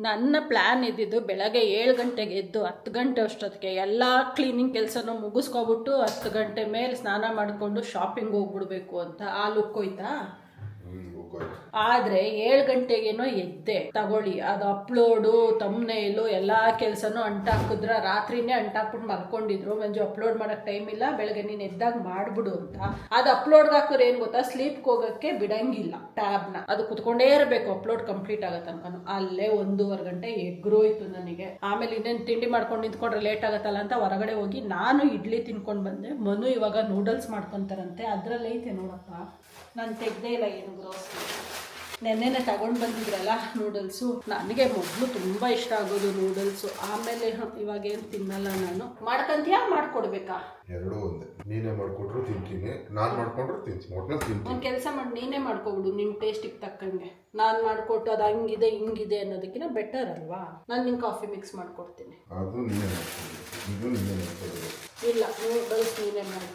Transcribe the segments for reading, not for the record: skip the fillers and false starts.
ನನ್ನ ಪ್ಲ್ಯಾನ್ ಇದ್ದಿದ್ದು ಬೆಳಗ್ಗೆ 7 ಗಂಟೆಗೆ ಎದ್ದು 10 ಗಂಟೆ ಅಷ್ಟೊತ್ತಿಗೆ ಎಲ್ಲ ಕ್ಲೀನಿಂಗ್ ಕೆಲಸನೂ ಮುಗಿಸ್ಕೊಬಿಟ್ಟು 10 ಗಂಟೆ ಮೇಲೆ ಸ್ನಾನ ಮಾಡಿಕೊಂಡು ಶಾಪಿಂಗ್ ಹೋಗ್ಬಿಡ್ಬೇಕು ಅಂತ. ಆ ಲುಕ್ ಹೋಯ್ತಾ? ಆದ್ರೆ 7 ಗಂಟೆಗೇನೋ ಎದ್ದೆ. ತಗೊಳ್ಳಿ, ಅದು ಅಪ್ಲೋಡು ತಮ್ನೇಲು ಎಲ್ಲಾ ಕೆಲ್ಸನೂ ಅಂಟಾಕಿದ್ರ. ರಾತ್ರಿನೇ ಅಂಟಾಕ್ಬಿಟ್ಟು ಮಲ್ಕೊಂಡಿದ್ರು. ಮಂಜು ಅಪ್ಲೋಡ್ ಮಾಡಕ್ ಟೈಮ್ ಇಲ್ಲ, ಬೆಳಗ್ಗೆ ನೀನ್ ಎದ್ದಾಗ ಮಾಡ್ಬಿಡು ಅಂತ. ಅದು ಅಪ್ಲೋಡ್ ಹಾಕೋರು ಏನ್ ಗೊತ್ತಾ, ಸ್ಲೀಪ್ ಹೋಗಕ್ಕೆ ಬಿಡಂಗಿಲ್ಲ ಟ್ಯಾಬ್ನ. ಅದು ಕುತ್ಕೊಂಡೇ ಇರಬೇಕು ಅಪ್ಲೋಡ್ ಕಂಪ್ಲೀಟ್ ಆಗೋ ತನಕ. ಅಲ್ಲೇ 1.5 ಗಂಟೆ ಎಗ್ರೋಯ್ತು ನನಗೆ. ಆಮೇಲೆ ಇನ್ನೇನು ತಿಂಡಿ ಮಾಡ್ಕೊಂಡು ನಿಂತ್ಕೊಂಡ್ರೆ ಲೇಟ್ ಆಗತ್ತಲ್ಲ ಅಂತ ಹೊರಗಡೆ ಹೋಗಿ ನಾನು ಇಡ್ಲಿ ತಿನ್ಕೊಂಡು ಬಂದೆ. ಮನು ಇವಾಗ ನೂಡಲ್ಸ್ ಮಾಡ್ಕೊಂತಾರಂತೆ, ಅದ್ರಲ್ಲಿ ಐತೆ ನೋಡಪ್ಪ. ನಾನು ತೆಗ್ದೇ ಇಲ್ಲ ಏನು ಗ್ರೋಸರಿ. ನೆನ್ನೆನೆ ತಗೊಂಡು ಬಂದಿದ್ರಲ್ಲ ನೂಡಲ್ಸು. ನನಗೆ ಮೊದಲು ತುಂಬ ಇಷ್ಟ ಆಗೋದು ನೂಡಲ್ಸು. ಆಮೇಲೆ ಇವಾಗ ಏನು ತಿನ್ನಲ್ಲ ನಾನು. ಮಾಡ್ಕೊಂತೀಯಾ ಮಾಡ್ಕೊಡ್ಬೇಕಾ? ಎರಡೂ ಒಂದೇ. ನೀನೇ ಮಾಡ್ಕೊಟ್ರು ತಿಂತೀನಿ, ನಾನು ಮಾಡ್ಕೊಂಡ್ರು ತಿಂತೀನಿ. ಒಂದು ಕೆಲಸ ಮಾಡಿ ನೀನೇ ಮಾಡ್ಕೊಬಿಡು, ನಿನ್ನ ಟೇಸ್ಟಿಗೆ ತಕ್ಕಂಗೆ. ನಾನು ಮಾಡಿಕೊಟ್ಟು ಅದು ಹಂಗಿದೆ ಹಿಂಗಿದೆ ಅನ್ನೋದಕ್ಕಿಂತ ಬೆಟರ್ ಅಲ್ವಾ? ನಾನು ನಿಂಗೆ ಕಾಫಿ ಮಿಕ್ಸ್ ಮಾಡ್ಕೊಡ್ತೀನಿ. ಅದು ನೀನೇ ಮಾಡ್ಕೊಡ್ಬೇಕು, ಇದು ನೀನೇ ಮಾಡ್ಕೊಡ್ಬೇಕು. ಇಲ್ಲ, ನೂಡಲ್ಸ್ ನೀನೇ ಮಾಡಿ.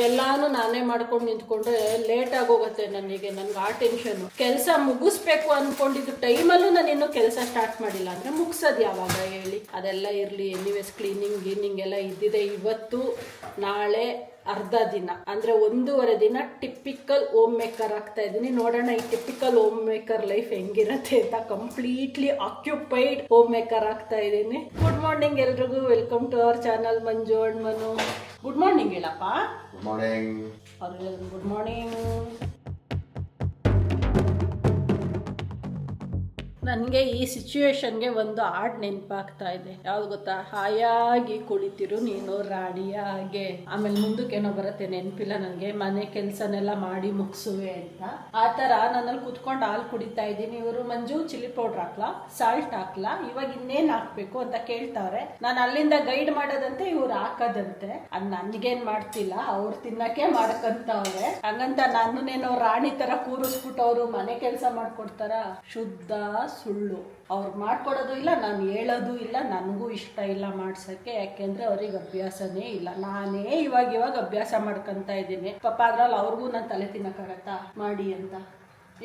ಎಲ್ಲಾನು ನಾನೇ ಮಾಡ್ಕೊಂಡು ನಿಂತ್ಕೊಂಡ್ರೆ ಲೇಟ್ ಆಗೋಗುತ್ತೆ ನನಗೆ. ನನ್ಗೆ ಆ ಟೆನ್ಷನ್. ಕೆಲಸ ಮುಗಿಸ್ಬೇಕು ಅನ್ಕೊಂಡಿದ್ದು ಟೈಮಲ್ಲೂ ನಾನು ಇನ್ನೂ ಕೆಲಸ ಸ್ಟಾರ್ಟ್ ಮಾಡಿಲ್ಲ ಅಂದ್ರೆ ಮುಗಿಸೋದು ಯಾವಾಗ ಹೇಳಿ? ಅದೆಲ್ಲ ಇರಲಿ. ಎನಿವೇಸ್ ಕ್ಲೀನಿಂಗ್ ಗೀನಿಂಗ್ ಎಲ್ಲ ಇದ್ದಿದೆ. ಇವತ್ತು ನಾಳೆ ಅರ್ಧ ದಿನ ಅಂದ್ರೆ 1.5 ದಿನ ಟಿಪಿಕಲ್ ಹೋಮ್ ಮೇಕರ್ ಆಗ್ತಾ ಇದ್ದೀನಿ. ನೋಡೋಣ ಈ ಟಿಪಿಕಲ್ ಹೋಮ್ ಮೇಕರ್ ಲೈಫ್ ಹೆಂಗಿರತ್ತೆ ಅಂತ. ಕಂಪ್ಲೀಟ್ಲಿ ಆಕ್ಯುಪೈಡ್ ಹೋಮ್ ಮೇಕರ್ ಆಗ್ತಾ ಇದ್ದೀನಿ. ಗುಡ್ ಮಾರ್ನಿಂಗ್ ಎಲ್ರಿಗೂ. Welcome to our channel Manju and Manu. Good morning ಹೇಳಪ್ಪ. Good morning. Good morning. ನನಗೆ ಈ ಸಿಚುವೇಶನ್ಗೆ ಒಂದು ಹಾಡ್ ನೆನಪಾಗ್ತಾ ಇದೆ. ಯಾವ್ದು ಗೊತ್ತಾ? ಹಾಯಾಗಿ ಕುಳಿತಿರು ನೀನು ರಾಣಿಯಾಗೆ. ಆಮೇಲೆ ಮುಂದಕ್ಕೇನೋ ಬರುತ್ತೆ, ನೆನಪಿಲ್ಲ ನನಗೆ. ಮನೆ ಕೆಲಸನೆಲ್ಲ ಮಾಡಿ ಮುಗಿಸುವೆ ಅಂತ. ಆ ಥರ ನಾನಲ್ಲಿ ಕುತ್ಕೊಂಡು ಹಾಲು ಕುಡಿತಾ ಇದ್ದೀನಿ. ಇವರು ಮಂಜು ಚಿಲ್ಲಿ ಪೌಡ್ರ್ ಹಾಕ್ಲಾ, ಸಾಲ್ಟ್ ಹಾಕ್ಲಾ, ಇವಾಗ ಇನ್ನೇನು ಹಾಕ್ಬೇಕು ಅಂತ ಕೇಳ್ತಾವ್ರೆ. ನಾನು ಅಲ್ಲಿಂದ ಗೈಡ್ ಮಾಡೋದಂತೆ, ಇವ್ರು ಹಾಕೋದಂತೆ. ಅದು ನನಗೇನು ಮಾಡ್ತಿಲ್ಲ, ಅವ್ರು ತಿನ್ನಕ್ಕೆ ಮಾಡ್ಕೊಂತವ್ರೆ. ಹಂಗಂತ ನನ್ನನ್ನೇನೋ ರಾಣಿ ಥರ ಕೂರಿಸ್ಬಿಟ್ಟು ಅವರು ಮನೆ ಕೆಲಸ ಮಾಡ್ಕೊಡ್ತಾರ? ಶುದ್ಧ ಸುಳ್ಳು. ಅವ್ರು ಮಾಡ್ಕೊಡೋದು ಇಲ್ಲ, ನಾನು ಹೇಳೋದು ಇಲ್ಲ. ನನಗೂ ಇಷ್ಟ ಇಲ್ಲ ಮಾಡ್ಸೋಕ್ಕೆ. ಯಾಕೆಂದರೆ ಅವ್ರಿಗೆ ಅಭ್ಯಾಸನೇ ಇಲ್ಲ. ನಾನೇ ಇವಾಗ ಅಭ್ಯಾಸ ಮಾಡ್ಕೊತಾ ಇದ್ದೀನಿ. ಪಾಪ ಅದ್ರಲ್ಲಿ ಅವ್ರಿಗೂ ನಾನು ತಲೆ ತಿನ್ನಕ್ಕಾಗತ್ತಾ ಮಾಡಿ ಅಂತ.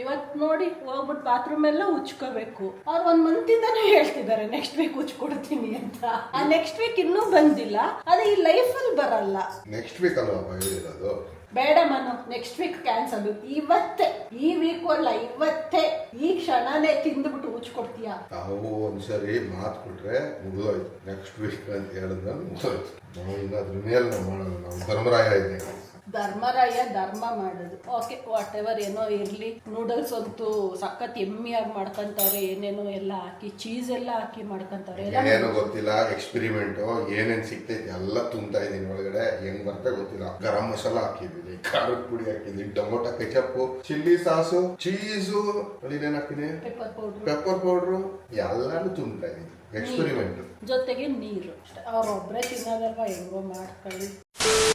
ಇವತ್ತು ನೋಡಿ ಹೋಗ್ಬಿಟ್ಟು ಬಾತ್ರೂಮ್ ಎಲ್ಲ ಉಚ್ಕೋಬೇಕು. ಅವ್ರು 1 ಮಂತಿಂದಾನೇ ಹೇಳ್ತಿದ್ದಾರೆ ನೆಕ್ಸ್ಟ್ ವೀಕ್ ಉಚ್ಕೊಡ್ತೀನಿ ಅಂತ. ಆ ನೆಕ್ಸ್ಟ್ ವೀಕ್ ಇನ್ನೂ ಬಂದಿಲ್ಲ. ಅದು ಈ ಲೈಫಲ್ಲಿ ಬರಲ್ಲ. ನೆಕ್ಸ್ಟ್ ವೀಕ್ ಅಲ್ವಾ ಹೇಳಿರೋದು? ಬೇಡ ಮನು, ನೆಕ್ಸ್ಟ್ ವೀಕ್ ಕ್ಯಾನ್ಸಲ್. ಇವತ್ತೇ, ಈ ವೀಕ್ ಅಲ್ಲ ಇವತ್ತೇ, ಈ ಕ್ಷಣನೇ ತಿಂದ್ಬಿಟ್ಟು ಉಚ್ಕೊಡ್ತೀಯಾ? ನಾವು ಒಂದ್ಸರಿ ಮಾತು ಕೊಟ್ರೆ ಮುಗಿದೋಯ್ತು. ನೆಕ್ಸ್ಟ್ ವೀಕ್ ಅಂತ ಹೇಳಿದ್ರೆ ಮುಗಿದೋಯ್ತು. ನಾವು ಇನ್ನು ಅದ್ರ ಮೇಲೆ ನಾವು ಮಾಡೋದು. ನಾವು ಧರ್ಮರಾಯ ಇದೆ. ಧರ್ಮರಾಯ ಧರ್ಮ ಮಾಡೋದು. ಓಕೆ, ವಾಟ್ ಎವರ್ ಏನೋ ಇರಲಿ. ನೂಡಲ್ಸ್ ಅಂತೂ ಸಖತ್ ಎಮ್ಮಿಯಾಗಿ ಮಾಡ್ಕೊಂತವ್ರೆ. ಏನೇನೋ ಎಲ್ಲ ಹಾಕಿ, ಚೀಸ್ ಎಲ್ಲ ಹಾಕಿ ಮಾಡ್ಕೊಂತವ್ರೆ. ಏನೋ ಗೊತ್ತಿಲ್ಲ, ಎಕ್ಸ್ಪೆರಿಮೆಂಟು ಏನೇನು ಸಿಗ್ತೈತಿ ಎಲ್ಲ ತುಂಬ್ತಾ ಇದೀನಿ ಒಳಗಡೆ. ಹೆಂಗ್ ಬರ್ತೇ ಗೊತ್ತಿಲ್ಲ. ಗರಂ ಮಸಾಲ ಹಾಕಿದೀನಿ, ಖಾರದ ಪುಡಿ ಹಾಕಿದೀನಿ, tomato ketchup, chilli sauce, cheese, ಏನೇನು ಹಾಕಿದೀನಿ, ಪೆಪ್ಪರ್ ಪೌಡ್ರು ಎಲ್ಲಾನು ತುಂಬ್ತಾ ಇದೀನಿ. ಎಕ್ಸ್ಪೆರಿಮೆಂಟ್ ಜೊತೆಗೆ ನೀರು. ಅವ್ರೊಬ್ಬರೇ ತಿನ್ನೋದಲ್ವಾ, ಹೆಂಗೋ ಮಾಡ್ಕೊಳ್ಳಿ.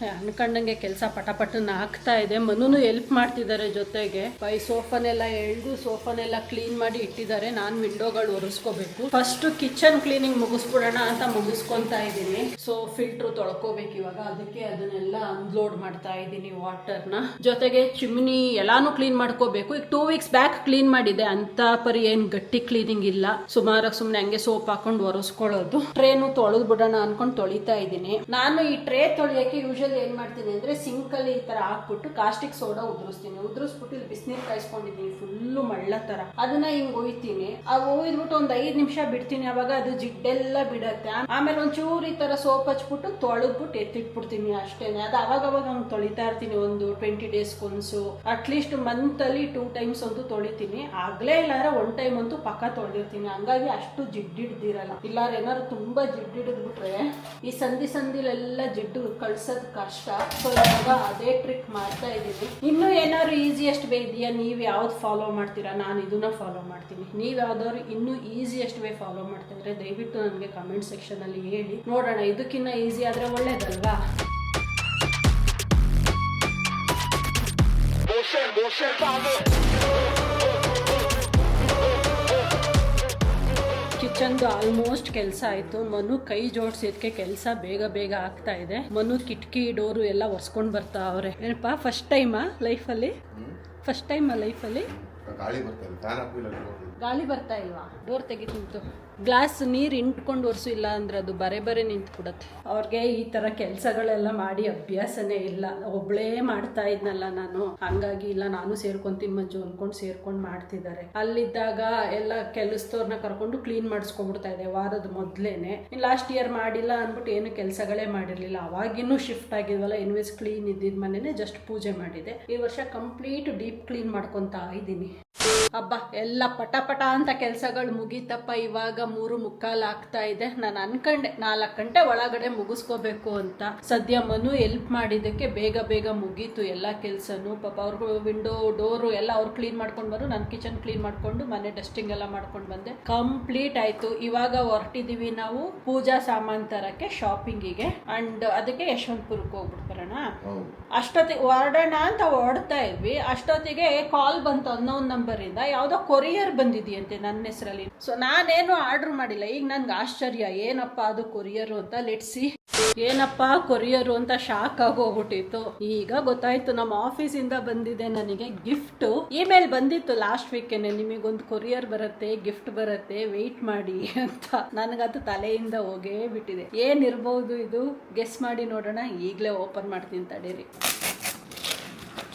ಅನ್ಕೊಂಡಂಗೆ ಕೆಲಸ ಪಟಪಟನ್ನ ಆಗ್ತಾ ಇದೆ. ಮನುನು ಹೆಲ್ಪ್ ಮಾಡ್ತಿದ್ದಾರೆ ಜೊತೆಗೆ. ಈ ಸೋಫಾನೆಲ್ಲ ಎಳ್ದು ಸೋಫಾನೆಲ್ಲ ಕ್ಲೀನ್ ಮಾಡಿ ಇಟ್ಟಿದ್ದಾರೆ. ನಾನು ವಿಂಡೋಗಳು ಒರೆಸ್ಕೋಬೇಕು. ಫಸ್ಟ್ ಕಿಚನ್ ಕ್ಲೀನಿಂಗ್ ಮುಗಿಸ್ಬಿಡೋಣ ಅಂತ ಮುಗಿಸ್ಕೊಂತಾ ಇದ್ದೀನಿ. ಸೊ ಫಿಲ್ಟ್ರು ತೊಳ್ಕೋಬೇಕು ಇವಾಗ. ಅದಕ್ಕೆ ಅದನ್ನೆಲ್ಲ ಅನ್ಲೋಡ್ ಮಾಡ್ತಾ ಇದ್ದೀನಿ ವಾಟರ್ನ. ಜೊತೆಗೆ ಚಿಮ್ನಿ ಎಲ್ಲಾನು ಕ್ಲೀನ್ ಮಾಡ್ಕೋಬೇಕು. ಈಗ 2 ವೀಕ್ಸ್ ಬ್ಯಾಕ್ ಕ್ಲೀನ್ ಮಾಡಿದೆ. ಅಂತ ಪರಿ ಏನ್ ಗಟ್ಟಿ ಕ್ಲೀನಿಂಗ್ ಇಲ್ಲ. ಸುಮಾರಾಗಿ ಸುಮ್ನೆ ಹಂಗೆ ಸೋಪ್ ಹಾಕೊಂಡು ಒರೆಸ್ಕೊಳ್ಳೋದು. ಟ್ರೇನು ತೊಳೆದು ಬಿಡೋಣ ಅನ್ಕೊಂಡು ತೊಳಿತಾ ಇದ್ದೀನಿ. ನಾನು ಈ ಟ್ರೇ ತೊಳಿಯಕ್ಕೆ ಯೂಶಲಿ ಏನ್ ಮಾಡ್ತೀನಿ ಅಂದ್ರೆ ಸಿಂಕ್ ಅಲ್ಲಿ ಈ ತರ ಹಾಕ್ಬಿಟ್ಟು ಕಾಸ್ಟಿಕ್ ಸೋಡಾ ಉದುರಿಸ್ತೀನಿ. ಉದುರಿಸ್ಬಿಟ್ಟು ಇಲ್ಲಿ ಬಿಸಿನೀರು ಕಾಯಿಸ್ಕೊಂಡಿದ್ದೀನಿ ಫುಲ್ಲು ಮಳ್ಳ ತರ. ಅದನ್ನ ಹಿಂಗ್ ಒಯ್ತೀನಿ. ಒಯ್ದ್ಬಿಟ್ಟು ಒಂದ್ 5 ನಿಮಿಷ ಬಿಡ್ತೀನಿ. ಅವಾಗ ಅದು ಜಿಡ್ಡೆಲ್ಲ ಬಿಡತ್ತೆ. ಆಮೇಲೆ ಒಂಚೂರು ಈ ತರ ಸೋಪ್ ಹಚ್ಬಿಟ್ಟು ತೊಳೆದ್ಬಿಟ್ಟು ಎತ್ತಿಟ್ಬಿಡ್ತೀನಿ ಅಷ್ಟೇನೆ. ಅದು ಅವಾಗ ಹಂಗೆ ತೊಳಿತಾ ಇರ್ತೀನಿ. ಒಂದು 20 ಡೇಸ್ಗೊಂದ್ಸು, ಅಟ್ಲೀಸ್ಟ್ ಮಂತ್ ಅಲ್ಲಿ 2 ಟೈಮ್ಸ್ ಅಂತೂ ತೊಳಿತೀನಿ. ಆಗ್ಲೇ ಇಲ್ಲಾರ 1 ಟೈಮ್ ಅಂತೂ ಪಕ್ಕ ತೊಳೆದಿರ್ತೀನಿ. ಹಂಗಾಗಿ ಅಷ್ಟು ಜಿಡ್ಡಿಡ್ದಿರಲ್ಲ. ಇಲ್ಲಾರ ಏನಾದ್ರು ತುಂಬಾ ಜಿಡ್ಡಿಡಿದ್ಬಿಟ್ರೆ ಈ ಸಂದಿಲೆಲ್ಲ ಜಿಡ್ಡು ಕಳ್ಸೋದು ಕಷ್ಟ. ಸೊ ಇವಾಗ ಅದೇ ಟ್ರಿಕ್ ಮಾಡ್ತಾ ಇದ್ದೀನಿ. ಇನ್ನೂ ಏನಾದ್ರು ಈಸಿಯೆಸ್ಟ್ ವೇ ಇದೆಯಾ? ನೀವು ಯಾವ್ದು ಫಾಲೋ ಮಾಡ್ತೀರಾ? ನಾನು ಇದನ್ನ ಫಾಲೋ ಮಾಡ್ತೀನಿ. ನೀವು ಯಾವ್ದಾದ್ರು ಇನ್ನೂ ಈಸಿಯೆಸ್ಟ್ ವೇ ಫಾಲೋ ಮಾಡ್ತಿದ್ರೆ ದಯವಿಟ್ಟು ನನಗೆ ಕಮೆಂಟ್ ಸೆಕ್ಷನ್ ಅಲ್ಲಿ ಹೇಳಿ. ನೋಡೋಣ, ಇದಕ್ಕಿನ್ನ ಈಸಿ ಆದ್ರೆ ಒಳ್ಳೇದಲ್ವಾ? ಕಿಚನ್ದು ಆಲ್ಮೋಸ್ಟ್ ಕೆಲಸ ಆಯಿತು. ಮನು ಕೈ ಜೋಡಿಸಿದ್ಕೆ ಕೆಲಸ ಬೇಗ ಆಗ್ತಾ ಇದೆ. ಮನು ಕಿಟಕಿ ಡೋರು ಎಲ್ಲ ಒರೆಸ್ಕೊಂಡು ಬರ್ತಾ ಅವ್ರೆ. ಏನಪ್ಪ ಫಸ್ಟ್ ಟೈಮಾ ಲೈಫಲ್ಲಿ? ಗಾಳಿ ಬರ್ತಾರೆ. ಗಾಳಿ ಬರ್ತಾ ಇಲ್ವಾ? ಡೋರ್ ತೆಗಿತಿಂತು. ಗ್ಲಾಸ್ ನೀರು ಇಂಟ್ಕೊಂಡು ಒರೆಸು, ಇಲ್ಲ ಅಂದರೆ ಅದು ಬರೆ ನಿಂತ್ಬಿಡತ್ತೆ. ಅವ್ರಿಗೆ ಈ ಥರ ಕೆಲಸಗಳೆಲ್ಲ ಮಾಡಿ ಅಭ್ಯಾಸನೇ ಇಲ್ಲ. ಒಬ್ಬಳೇ ಮಾಡ್ತಾ ಇದ್ನಲ್ಲ ನಾನು, ಹಂಗಾಗಿ ಇಲ್ಲ ನಾನು ಸೇರ್ಕೊಂತೀನಿ ಮಂಜು ಅಂದ್ಕೊಂಡು ಸೇರ್ಕೊಂಡು ಮಾಡ್ತಿದ್ದಾರೆ. ಅಲ್ಲಿದ್ದಾಗ ಎಲ್ಲ ಕೆಲಸದವ್ರನ್ನ ಕರ್ಕೊಂಡು ಕ್ಲೀನ್ ಮಾಡಿಸ್ಕೊಂಡ್ಬಿಡ್ತಾ ಇದೆ ವಾರದ ಮೊದಲೇನೆ. ಲಾಸ್ಟ್ ಇಯರ್ ಮಾಡಿಲ್ಲ ಅಂದ್ಬಿಟ್ಟು ಏನು ಕೆಲಸಗಳೇ ಮಾಡಿರಲಿಲ್ಲ. ಅವಾಗಿನ್ನೂ ಶಿಫ್ಟ್ ಆಗಿದ್ವಲ್ಲ, ಎನ್ವೇಸ್ ಕ್ಲೀನ್ ಇದ್ದಿದ್ದ ಮನೆನೇ ಜಸ್ಟ್ ಪೂಜೆ ಮಾಡಿದೆ. ಈ ವರ್ಷ ಕಂಪ್ಲೀಟ್ ಡೀಪ್ ಕ್ಲೀನ್ ಮಾಡ್ಕೊತಾ ಇದ್ದೀನಿ. ಹಬ್ಬ ಎಲ್ಲ ಪಟ ಅಂತ ಕೆಲಸಗಳು ಮುಗೀತಪ್ಪ. ಇವಾಗ 3:45 ಆಗ್ತಾ ಇದೆ. ನಾನು ಅನ್ಕೊಂಡೆ 4 ಗಂಟೆ ಒಳಗಡೆ ಮುಗಿಸ್ಕೋಬೇಕು ಅಂತ. ಸದ್ಯ ಮನು ಹೆಲ್ಪ್ ಮಾಡಿದ್ದಕ್ಕೆ ಬೇಗ ಮುಗೀತು ಎಲ್ಲ ಕೆಲಸನೂ. ಪಾಪ ಅವ್ರಿಗೂ ವಿಂಡೋ ಡೋರು ಎಲ್ಲ ಅವ್ರು ಕ್ಲೀನ್ ಮಾಡ್ಕೊಂಡು ಬರೋ, ನಾನು ಕಿಚನ್ ಕ್ಲೀನ್ ಮಾಡ್ಕೊಂಡು ಮನೆ ಡಸ್ಟಿಂಗ್ ಎಲ್ಲ ಮಾಡ್ಕೊಂಡು ಬಂದೆ. ಕಂಪ್ಲೀಟ್ ಆಯ್ತು. ಇವಾಗ ಹೊರಟಿದೀವಿ ನಾವು ಪೂಜಾ ಸಾಮಾನ್ ತರಕ್ಕೆ ಶಾಪಿಂಗಿಗೆ. ಅಂಡ್ ಅದಕ್ಕೆ ಯಶವಂತಪುರಕ್ಕೆ ಹೋಗ್ಬಿಟ್ಟು ಬರೋಣ. ಅಷ್ಟೊತ್ತಿಗೆ ಹೊರಡೋಣ ಅಂತ ಹೊರಡ್ತಾ ಇದ್ವಿ. ಅಷ್ಟೊತ್ತಿಗೆ ಕಾಲ್ ಬಂತು ಅನ್ನೋನ್ ನಂಬರ್ ಇಂದ. ಯಾವುದೋ ಕೊರಿಯರ್ ಬಂದಿದೆಯಂತೆ ನನ್ನ ಹೆಸರಲ್ಲಿ. ಸೊ ನಾನೇನು ಆರ್ಡರ್ ಮಾಡಿಲ್ಲ. ಈಗ ನನ್ಗೆ ಆಶ್ಚರ್ಯ, ಏನಪ್ಪ ಅದು ಕೊರಿಯರು ಅಂತ. ಲೆಟ್ಸಿ ಏನಪ್ಪ ಕೊರಿಯರು ಅಂತ ಶಾಕ್ ಆಗೋಗ್ಬಿಟ್ಟಿತ್ತು. ಈಗ ಗೊತ್ತಾಯ್ತು, ನಮ್ಮ ಆಫೀಸಿಂದ ಬಂದಿದೆ ನನಗೆ ಗಿಫ್ಟ್. ಇಮೇಲ್ ಬಂದಿತ್ತು ಲಾಸ್ಟ್ ವೀಕೆನೆ, ನಿಮಗೊಂದು ಕೊರಿಯರ್ ಬರುತ್ತೆ, ಗಿಫ್ಟ್ ಬರುತ್ತೆ, ವೆಯ್ಟ್ ಮಾಡಿ ಅಂತ. ನನಗದು ತಲೆಯಿಂದ ಹೋಗೇ ಬಿಟ್ಟಿದೆ. ಏನಿರ್ಬೋದು ಇದು, ಗೆಸ್ ಮಾಡಿ ನೋಡೋಣ. ಈಗಲೇ ಓಪನ್ ಮಾಡ್ತೀನಿ ತಡೀರಿ.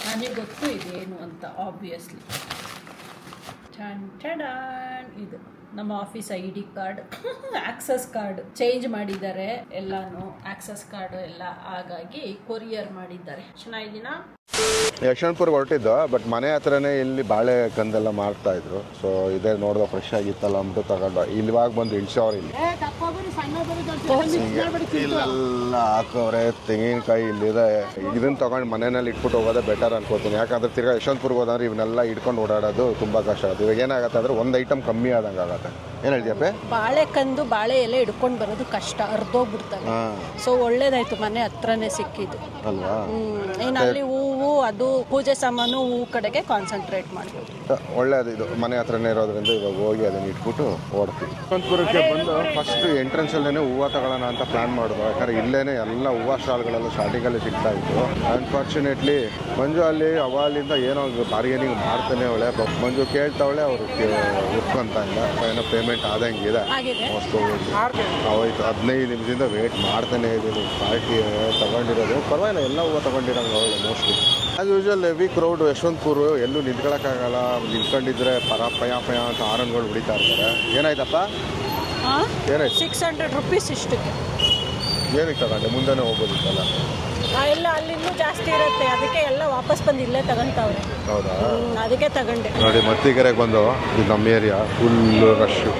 ನನಗೆ ಗೊತ್ತು ಇದೇನು ಅಂತ ಆಬ್ವಿಯಸ್ಲಿ. ಇದು ನಮ್ಮ office ID card, access card change ಮಾಡಿದ್ದಾರೆ ಎಲ್ಲಾನು. ಆಕ್ಸಸ್ ಕಾರ್ಡ್ ಎಲ್ಲ ಹಾಗಾಗಿ ಕೊರಿಯರ್ ಮಾಡಿದ್ದಾರೆ. ಚೆನ್ನಾಗಿದ್ದೀನಾ? ಯಶವಂತಪುರ್ಗೆ ಹೊರಟಿದ್ದು, ಬಟ್ ಮನೆ ಹತ್ರನೇ ಇಲ್ಲಿ ಬಾಳೆ ಕಂದೆಲ್ಲ ಮಾರ್ತಾ ಇದ್ರು. ಸೊ ಇದೇ ನೋಡಿದ ಫ್ರೆಶ್ ಆಗಿತ್ತಲ್ಲ ಅಂದ್ಬಿಟ್ಟು ತಗೊಂಡು ಇಲ್ಲಿವಾಗ ಬಂದು ಇಳಿಸೋರು. ಇಲ್ಲಿ ಇಲ್ಲೆಲ್ಲ ಹಾಕವ್ರೆ ತೆಂಗಿನಕಾಯಿ ಇಲ್ಲಿದೆ. ಇದನ್ನ ತಗೊಂಡು ಮನೆಯಲ್ಲಿ ಇಟ್ಬಿಟ್ಟು ಹೋಗೋದೇ ಬೆಟರ್ ಅನ್ಕೋತೀನಿ. ಯಾಕಂದ್ರೆ ತಿರ್ಗಾ ಯಶವಂತಪುರ್ಗೆ ಹೋದಂದ್ರೆ ಇವನ್ನೆಲ್ಲ ಇಟ್ಕೊಂಡು ಓಡಾಡೋದು ತುಂಬಾ ಕಷ್ಟ ಆಗುತ್ತೆ. ಇವಾಗ ಏನಾಗುತ್ತೆ ಅಂದ್ರೆ ಒಂದು ಐಟಮ್ ಕಮ್ಮಿ ಆದಂಗೆ ಆಗುತ್ತೆ. ಏನು ಹೇಳ್ತೀಯಪ್ಪ? ಬಾಳೆ ಕಂದು ಬಾಳೆ ಎಲೆ ಹಿಡ್ಕೊಂಡು ಬರೋದು ಕಷ್ಟ, ಅರ್ಧೋಗ್ಬಿಡ್ತಾರೆ. ಸೊ ಒಳ್ಳೇದಾಯ್ತು ಮನೆ ಹತ್ರನೇ ಸಿಕ್ಕಿದ್ದು ಅಲ್ವಾ. ಇನ್ನು ಅಲ್ಲಿ ಹೂವು, ಅದು ಪೂಜೆ ಸಾಮಾನು, ಹೂವು ಕಡೆಗೆ ಕಾನ್ಸಂಟ್ರೇಟ್ ಮಾಡ್ಬೋದು. ಒಳ್ಳೇದು, ಇದು ಮನೆ ಹತ್ರನೇ ಇರೋದ್ರಿಂದ ಇವಾಗ ಹೋಗಿ ಅದನ್ನ ಇಟ್ಬಿಟ್ಟು ಓಡ್ತೀವಿ. ಯಶವಂತಪುರಕ್ಕೆ ಬಂದು ಫಸ್ಟ್ ಎಂಟ್ರೆನ್ಸ್ ಅಲ್ಲೇನೆ ಹೂವು ತಗೊಳ್ಳೋಣ ಅಂತ ಪ್ಲಾನ್ ಮಾಡೋದು. ಯಾಕಂದ್ರೆ ಇಲ್ಲೇನೆ ಎಲ್ಲ ಹೂವು ಸ್ಟಾಲ್ಗಳೆಲ್ಲ ಸ್ಟಾರ್ಟಿಂಗಲ್ಲಿ ಸಿಗ್ತಾ ಇತ್ತು. ಅನ್ಫಾರ್ಚುನೇಟ್ಲಿ ಮಂಜು ಅಲ್ಲಿ ಅವಾಲಿಂದ ಏನೋ ಬಾರ್ಗೇನಿಂಗ್ ಮಾಡ್ತಾನೆ ಅವಳೆ. ಮಂಜು ಕೇಳ್ತಾವಳೆ, ಅವರು ಉಟ್ಕೊಂತ ಇಲ್ಲ. ಏನೋ ಪೇಮೆಂಟ್ ಆದಂಗಿದೆ. ಮೋಸ್ಟ್ ಆಯ್ತು 15 ನಿಮಿಷದಿಂದ ವೇಟ್ ಮಾಡ್ತಾನೆ ಇದ್ದೀನಿ. ಪಾರ್ಟಿ ತಗೊಂಡಿರೋದು ಪರವಾಗಿಲ್ಲ, ಎಲ್ಲ ಹೂವು ತಗೊಂಡಿರೋಂಗೆ ಅವಳು mostly. As usual heavy crowd Yeshwantpur. ಎಲ್ಲೂ ನಿಂತ್ಕೊಳ್ಳೋಕ್ಕಾಗಲ್ಲ. ನಿಂತ್ಕೊಂಡಿದ್ರೆ ಪಯ ಅಂತ ಹಾರನ್ಗಳು ಹೊಡಿತಾ ಇರ್ತಾರೆ. ಏನಾಯ್ತಪ್ಪ? ಏನಾಯ್ತು? 600 ರೂಪೀಸ್ ಇಷ್ಟಕ್ಕೆ. ಏನಕ್ಕೆ ತಗೊಂಡೆ? ಮುಂದೆನೇ ಹೋಗೋದಿತ್ತಲ್ಲ. ಇಲ್ಲ, ಅಲ್ಲಿ ಇನ್ನೂ ಜಾಸ್ತಿ ಇರುತ್ತೆ. ಅದಕ್ಕೆ ಎಲ್ಲ ವಾಪಸ್ ಬಂದು ಇಲ್ಲೇ ತಗೊಂತವ್ರೆ. ಹೌದಾ? ಅದಕ್ಕೆ ತಗೊಂಡೆ. ನೋಡಿ ಮತ್ತಿಗೆರೆಗೆ ಬಂದು, ಇದು ನಮ್ಮ ಏರಿಯಾ ಫುಲ್ ರಶ್ಶು,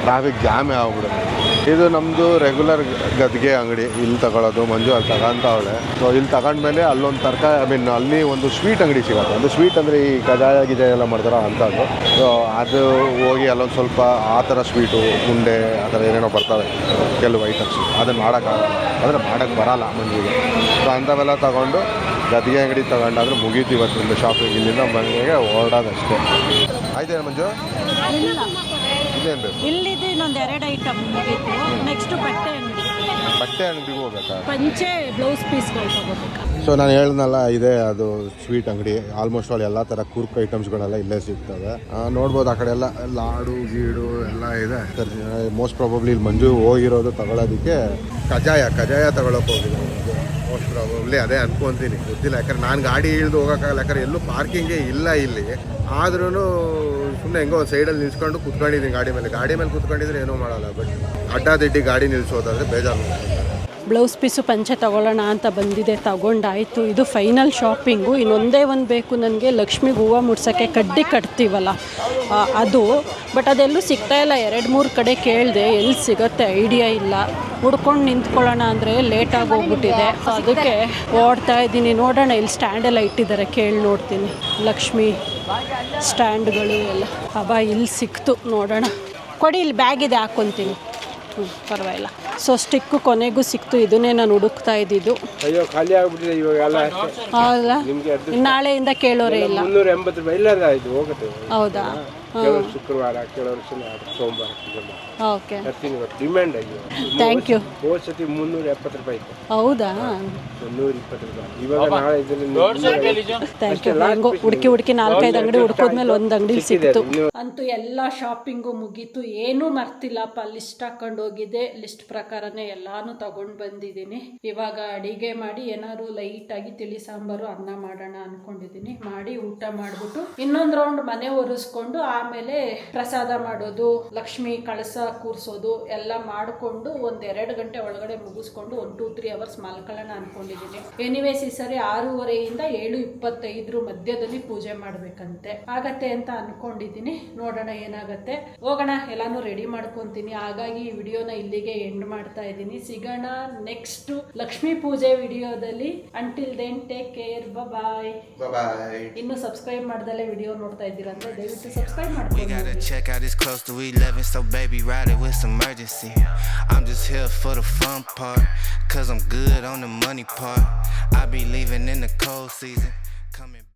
ಟ್ರಾಫಿಕ್ ಜಾಮೇ ಆಗ್ಬಿಡುತ್ತೆ. ಇದು ನಮ್ಮದು ರೆಗ್ಯುಲರ್ ಗದ್ಗೆ ಅಂಗಡಿ. ಇಲ್ಲಿ ತಗೊಳ್ಳೋದು. ಮಂಜು ಅಲ್ಲಿ ತಗೊಂತವಳೆ. ಸೊ ಇಲ್ಲಿ ತಗೊಂಡ್ಮೇಲೆ ಅಲ್ಲೊಂದು ಅಲ್ಲಿ ಒಂದು ಸ್ವೀಟ್ ಅಂಗಡಿ ಸಿಗುತ್ತೆ. ಒಂದು ಸ್ವೀಟ್ ಅಂದರೆ ಈ ಕಜಾಯ ಗಿಜಾಯ ಎಲ್ಲ ಮಾಡ್ತಾರೋ ಅಂಥದ್ದು. ಸೊ ಅದು ಹೋಗಿ ಅಲ್ಲೊಂದು ಸ್ವಲ್ಪ ಆ ಥರ ಸ್ವೀಟು, ಉಂಡೆ, ಆ ಥರ ಏನೇನೋ ಬರ್ತವೆ ಕೆಲವು ಐಟಮ್ಸ್. ಅದನ್ನು ಮಾಡೋಕ್ಕಾಗಲ್ಲ, ಅಂದರೆ ಮಾಡೋಕ್ಕೆ ಬರಲ್ಲ ಮಂಜಿಗೆ. ಸೊ ಅಂಥವೆಲ್ಲ ತಗೊಂಡು ಗದ್ಗೆ ಅಂಗಡಿ ತಗೊಂಡಾದ್ರೆ ಮುಗೀತು ಇವತ್ತಿಂದ ಶಾಪಿಂಗ್. ಇಲ್ಲಿಂದ ಮನೆಗೆ ಹೊರಡೋದಷ್ಟೇ. ಆಯ್ತೇನು ಮಂಜು? ಇದೇನು ಬೇಕು? ಇಲ್ಲಿದೆ ಇನ್ನೊಂದು 2 ಐಟಮ್ ಮುಗೀತು. ನೆಕ್ಸ್ಟ್ ಬಟ್ಟೆ ಅಂಗಡಿಗೆ ಹೋಗ್ಬೇಕಾ? ಪಂಚೆ ಬ್ಲೌಸ್ ಪೀಸ್ಗಳು ತಗೋಬೇಕಾ? ಸೊ ನಾನು ಹೇಳ್ದಲ್ಲ, ಇದೆ ಅದು ಸ್ವೀಟ್ ಅಂಗಡಿ. ಆಲ್ಮೋಸ್ಟ್ ಆಲ್ ಎಲ್ಲ ಥರ ಕುರ್ಕ್ ಐಟಮ್ಸ್ಗಳೆಲ್ಲ ಇಲ್ಲೇ ಸಿಗ್ತವೆ. ನೋಡ್ಬೋದು ಆ ಕಡೆ ಎಲ್ಲ ಲಾಡು ಗೀಡು ಎಲ್ಲ ಇದೆ. ಮೋಸ್ಟ್ ಪ್ರಾಬಬ್ಲಿ ಇಲ್ಲಿ ಮಂಜು ಹೋಗಿರೋದು ತಗೊಳ್ಳೋದಕ್ಕೆ ಕಜಾಯ ತಗೊಳಕ್ಕೆ ಹೋಗಿದ್ರು. ಮೋಸ್ಟ್ ಪ್ರಾಬಬ್ಲಿ ಅದೇ ಅನ್ಕೊಂತೀನಿ, ಗೊತ್ತಿಲ್ಲ. ಯಾಕಂದ್ರೆ ನಾನು ಗಾಡಿ ಇಳಿದು ಹೋಗೋಕ್ಕಾಗಲ್ಲ. ಯಾಕಂದ್ರೆ ಎಲ್ಲೂ ಪಾರ್ಕಿಂಗೇ ಇಲ್ಲ ಇಲ್ಲಿ. ಆದ್ರೂ ಸುಮ್ಮನೆ ಹೆಂಗೋ ಒಂದು ಸೈಡಲ್ಲಿ ನಿಲ್ಸ್ಕೊಂಡು ಕುತ್ಕೊಂಡಿದ್ದೀನಿ ಗಾಡಿ ಮೇಲೆ ಕುತ್ಕೊಂಡಿದ್ರೆ ಏನೂ ಮಾಡಲ್ಲ. ಬಟ್ ಅಡ್ಡಾದಿಡ್ಡಿ ಗಾಡಿ ನಿಲ್ಸೋದಾದ್ರೆ ಬೇಜಾರು. ಬ್ಲೌಸ್ ಪೀಸು ಪಂಚೆ ತಗೊಳ್ಳೋಣ ಅಂತ ಬಂದಿದೆ, ತಗೊಂಡಾಯಿತು. ಇದು ಫೈನಲ್ ಶಾಪಿಂಗು. ಇನ್ನೊಂದೇ ಒಂದು ಬೇಕು ನನಗೆ, ಲಕ್ಷ್ಮಿಗೆ ಹೂವು ಮುಡ್ಸೋಕ್ಕೆ ಕಡ್ಡಿ ಕಟ್ತೀವಲ್ಲ ಅದು. ಬಟ್ ಅದೆಲ್ಲೂ ಸಿಗ್ತಾಯಿಲ್ಲ. 2-3 ಕಡೆ ಕೇಳಿದೆ, ಎಲ್ಲಿ ಸಿಗುತ್ತೆ ಐಡಿಯಾ ಇಲ್ಲ. ಹುಡ್ಕೊಂಡು ನಿಂತ್ಕೊಳ್ಳೋಣ ಅಂದರೆ ಲೇಟಾಗಿ ಹೋಗ್ಬಿಟ್ಟಿದೆ. ಅದಕ್ಕೆ ಓಡ್ತಾ ಇದ್ದೀನಿ. ನೋಡೋಣ, ಇಲ್ಲಿ ಸ್ಟ್ಯಾಂಡೆಲ್ಲ ಇಟ್ಟಿದ್ದಾರೆ, ಕೇಳಿ ನೋಡ್ತೀನಿ. ಲಕ್ಷ್ಮಿ ಸ್ಟ್ಯಾಂಡ್ಗಳು ಎಲ್ಲ ಇಲ್ಲಿ ಸಿಕ್ತು. ನೋಡೋಣ, ಕೊಡಿ, ಇಲ್ಲಿ ಬ್ಯಾಗ್ ಇದೆ, ಹಾಕ್ಕೊತೀನಿ. ಪರವಾಗಿಲ್ಲ. ಸೊ ಸ್ಟಿಕ್ಕು ಕೊನೆಗೂ ಸಿಕ್ತು. ಇದನ್ನೇ ನಾನು ಹುಡುಕ್ತಾ ಇದ್ದಿದ್ದು. ಅಯ್ಯೋ, ಖಾಲಿ ಆಗ್ಬಿಟ್ಟಿದೆ ಇವಾಗೆಲ್ಲ. ಹೌದಾ? ನಾಳೆಯಿಂದ ಕೇಳೋರೇ ಇಲ್ಲ. 380 ರೂಪಾಯಿ ಇಲ್ಲದ ಇದು ಹೋಗುತ್ತೆ. ಹೌದಾ? ಕೆಲವರು ಶುಕ್ರವಾರ, ಕೆಲವರು ಶನಿವಾರ, ಸೋಮವಾರ ಪೂಜೆ ಮಾಡ್ತಾರೆ. ಓಕೆ, ತರ್ತೀನಿ ಇವತ್ತು ಡಿಮ್ಯಾಂಡ್ ಆಗಿದೆ. Thank you. ಹೋದ ಸತಿ 370 ರೂಪಾಯಿ ಇತ್ತು, ಹೌದಾ? 120 ರೂಪಾಯಿ. ಇವಾಗ ನಾಳೆ ಇದರಲ್ಲಿ ಥ್ಯಾಂಕ್ ಯು. ಹೆಂಗೋ ಹುಡುಕಿ 4-5 ಅಂಗಡಿ ಹುಡ್ಕೋದ್ಮೇಲೆ ಒಂದು ಅಂಗಡಿ ಸಿಕ್ತು. ಅಂತೂ ಎಲ್ಲ ಶಾಪಿಂಗು ಮುಗೀತು, ಏನೂ ಮರ್ತಿಲ್ಲಪ್ಪ. ಲಿಸ್ಟ್ ಹಾಕೊಂಡು ಹೋಗಿದ್ದೆ, ಲಿಸ್ಟ್ ಪ್ರಕಾರನೇ ಎಲ್ಲಾನು ತಗೊಂಡು ಬಂದಿದ್ದೀನಿ. ಇವಾಗ ಅಡಿಗೆ ಮಾಡಿ ಏನಾದ್ರು ಲೈಟ್ ಆಗಿ ತಿಳಿ ಸಾಂಬಾರು ಅನ್ನ ಮಾಡೋಣ ಅನ್ಕೊಂಡಿದ್ದೀನಿ. ಮಾಡಿ ಊಟ ಮಾಡ್ಬಿಟ್ಟು ಇನ್ನೊಂದು ರೌಂಡ್ ಮನೆ ಒರೆಸ್ಕೊಂಡು ಆಮೇಲೆ ಪ್ರಸಾದ ಮಾಡೋದು, ಲಕ್ಷ್ಮಿ ಕಳಸ ಕೂರ್ಸೋದು ಎಲ್ಲ ಮಾಡ್ಕೊಂಡು 1-2 ಗಂಟೆ ಒಳಗಡೆ ಮುಗಿಸ್ಕೊಂಡು 1-2-3 ಅವರ್ಸ್ ಮಲ್ಕೊಳ್ಳೋಣ ಅನ್ಕೊಂಡಿದ್ದೀನಿ. ಎನಿವೇಸ್ ಈ ಸರಿ 6:30 7:25 ಮಧ್ಯದಲ್ಲಿ ಪೂಜೆ ಮಾಡ್ಬೇಕಂತೆ. ಆಗತ್ತೆ ಅಂತ ಅನ್ಕೊಂಡಿದ್ದೀನಿ. ನೋಡೋಣ ಏನಾಗತ್ತೆ. ಹೋಗೋಣ, ಎಲ್ಲಾನು ರೆಡಿ ಮಾಡ್ಕೊಂತೀನಿ. ಹಾಗಾಗಿ ಈ ವಿಡಿಯೋನ ಇಲ್ಲಿಗೆ ಎಂಡ್ ಮಾಡ್ತಾ ಇದ್ದೀನಿ. ಸಿಗೋಣ ನೆಕ್ಸ್ಟ್ ಲಕ್ಷ್ಮೀ ಪೂಜೆ ವಿಡಿಯೋದಲ್ಲಿ. ಅಂಟಿಲ್ ದೆನ್ ಟೇಕ್ ಕೇರ್, ಬಾಯ್. ಇನ್ನು ಸಬ್ಸ್ಕ್ರೈಬ್ ಮಾಡ್ದಲ್ಲೇ ವಿಡಿಯೋ ನೋಡ್ತಾ ಇದ್ದೀರಾ ಅಂದ್ರೆ ದಯವಿಟ್ಟು ಸಬ್ಸ್ಕ್ರೈಬ್ ಮಾಡ್ಕೊಳ್ಳಿ. We gotta check out, it's close to 11, so baby ride it with some urgency. I'm just here for the fun part, cause I'm good on the money part. I be leaving in the cold season, coming